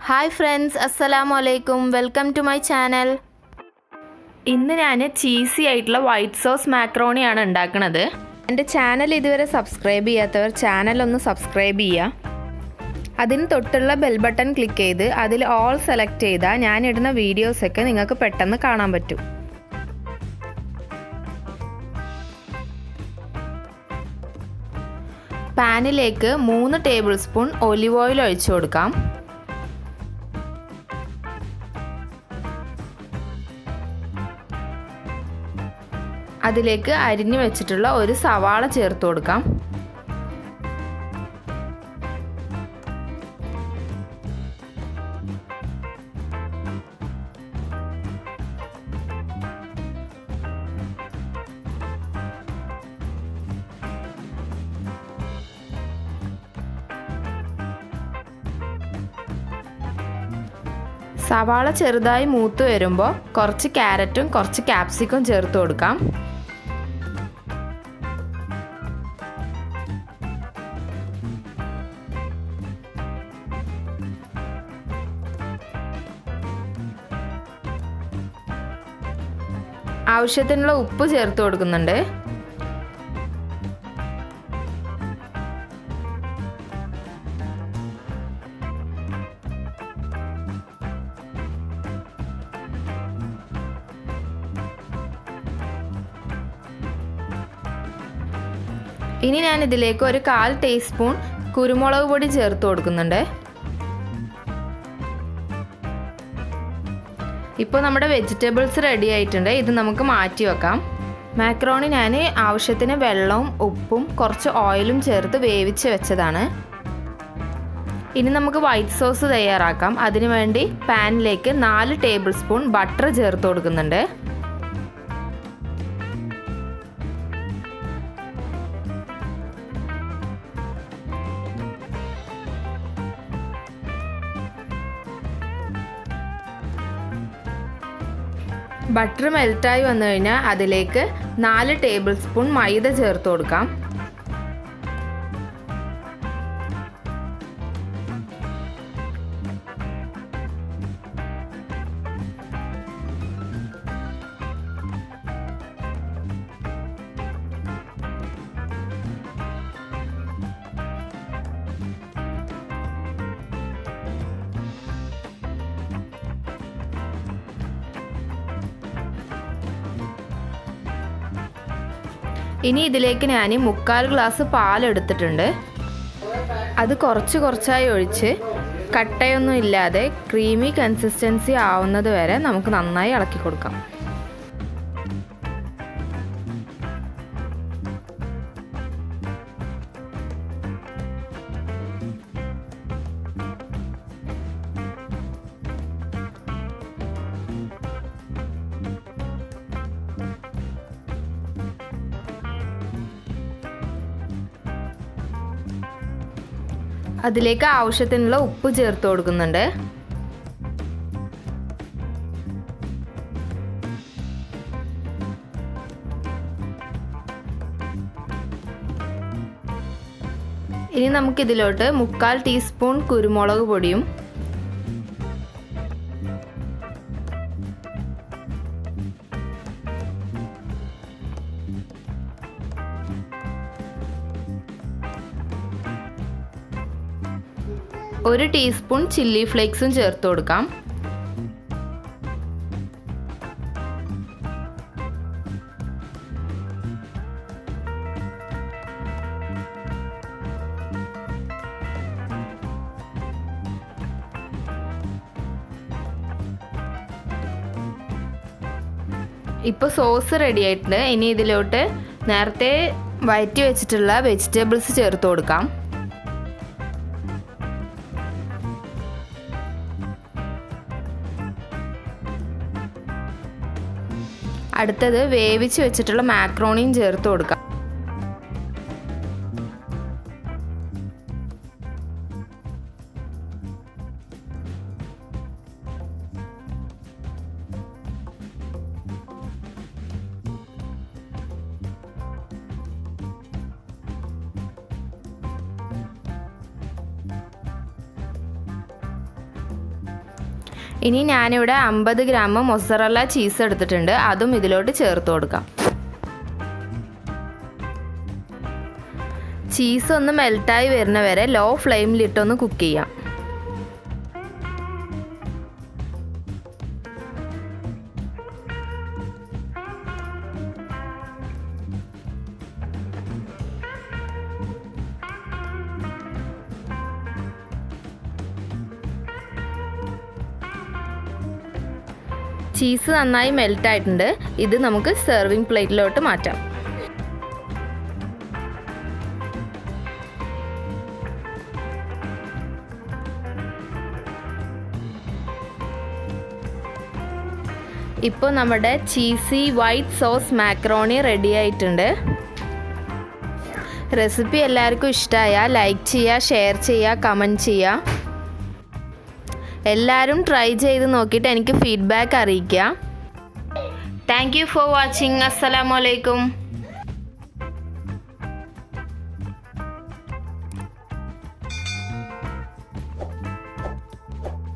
Hi friends, assalamu alaikum. Welcome to my channel. ഇന്ന് ഞാൻ cheesy ആയിട്ടുള്ള വൈറ്റ് സോസ് മാക്രോണി ആണ് ഉണ്ടാക്കുന്നത്. എൻ്റെ ചാനൽ ഇതുവരെ സബ്സ്ക്രൈബ് ചെയ്യാത്തവർ ചാനൽ ഒന്ന് സബ്സ്ക്രൈബ് ചെയ്യുക. അതിന് തൊട്ടുള്ള ബെൽ ബട്ടൺ ക്ലിക്ക് ചെയ്ത് അതിൽ ഓൾ സെലക്ട് ചെയ്താൽ ഞാൻ ഇടുന്ന വീഡിയോസൊക്കെ നിങ്ങൾക്ക് പെട്ടെന്ന് കാണാൻ പറ്റും. പാനിലേക്ക് 3 ടേബിൾ സ്പൂൺ ഒലിവ് ഓയിൽ ഒഴിച്ചു കൊടുക്കാം. അതിലേക്ക് അരിഞ്ഞു വെച്ചിട്ടുള്ള ഒരു സവാള ചേർത്ത് കൊടുക്കാം. സവാള ചെറുതായി മൂത്ത് വരുമ്പോൾ കുറച്ച് ക്യാരറ്റും കുറച്ച് ക്യാപ്സിക്കും ചേർത്ത് കൊടുക്കാം. ആവശ്യത്തിനുള്ള ഉപ്പ് ചേർത്ത് കൊടുക്കുന്നുണ്ട്. ഇനി ഞാൻ ഇതിലേക്ക് ഒരു 1/4 ടീസ്പൂൺ കുരുമുളക് പൊടി ചേർത്ത് കൊടുക്കുന്നുണ്ട്. ഇപ്പോൾ നമ്മുടെ വെജിറ്റബിൾസ് റെഡി ആയിട്ടുണ്ട്. ഇത് നമുക്ക് മാറ്റി വെക്കാം. മാക്രോണി ഞാൻ ആവശ്യത്തിന് വെള്ളവും ഉപ്പും കുറച്ച് ഓയിലും ചേർത്ത് വേവിച്ച് വെച്ചതാണ്. ഇനി നമുക്ക് വൈറ്റ് സോസ് തയ്യാറാക്കാം. അതിനുവേണ്ടി പാനിലേക്ക് 4 ടേബിൾ സ്പൂൺ ബട്ടർ ചേർത്ത് കൊടുക്കുന്നുണ്ട്. ബട്ടർ മെൽറ്റായി വന്നു കഴിഞ്ഞാൽ അതിലേക്ക് 4 ടേബിൾ സ്പൂൺ മൈദ ചേർത്ത് കൊടുക്കാം. ഇനി ഇതിലേക്ക് ഞാൻ 3/4 ഗ്ലാസ് പാലെടുത്തിട്ടുണ്ട്. അത് കുറച്ചായി ഒഴിച്ച് കട്ടയൊന്നും ഇല്ലാതെ ക്രീമി കൺസിസ്റ്റൻസി ആവുന്നത് വരെ നമുക്ക് നന്നായി ഇളക്കി കൊടുക്കാം. അതിലേക്ക് ആവശ്യത്തിനുള്ള ഉപ്പ് ചേർത്ത് കൊടുക്കുന്നുണ്ട്. ഇനി നമുക്കിതിലോട്ട് 3/4 ടീസ്പൂൺ കുരുമുളക് പൊടിയും ഒരു ടീസ്പൂൺ ചില്ലി ഫ്ലേക്സും ചേർത്ത് കൊടുക്കാം. ഇപ്പോൾ സോസ് റെഡി ആയിട്ടുണ്ട്. ഇനി ഇതിലോട്ട് നേരത്തെ വഴറ്റി വെച്ചിട്ടുള്ള വെജിറ്റബിൾസ് ചേർത്ത് കൊടുക്കാം. അടുത്തത് വേവിച്ച് വെച്ചിട്ടുള്ള മാക്രോണിയും ചേർത്ത് കൊടുക്കാം. ഇനി ഞാനിവിടെ 50 ഗ്രാം മൊസറല്ല ചീസ് എടുത്തിട്ടുണ്ട്. അതും ഇതിലോട്ട് ചേർത്ത് കൊടുക്കാം. ചീസ് ഒന്ന് മെൽറ്റായി വരുന്ന വരെ ലോ ഫ്ലെയിമിലിട്ടൊന്ന് കുക്ക് ചെയ്യാം. ചീസ് നന്നായി മെൽറ്റായിട്ടുണ്ട്. ഇത് നമുക്ക് സെർവിങ് പ്ലേറ്റിലോട്ട് മാറ്റാം. ഇപ്പോൾ നമ്മുടെ cheesy white sauce macaroni ready ആയിട്ടുണ്ട്. റെസിപ്പി എല്ലാവർക്കും ഇഷ്ടമായാൽ ലൈക്ക് ചെയ്യുക, ഷെയർ ചെയ്യുക, കമൻറ്റ് ചെയ്യുക. എല്ലാവരും ട്രൈ ചെയ്ത് നോക്കിയിട്ട് എനിക്ക് ഫീഡ്ബാക്ക് അറിയിക്കുക. Thank you for watching. അസ്സലാമു അലൈക്കും.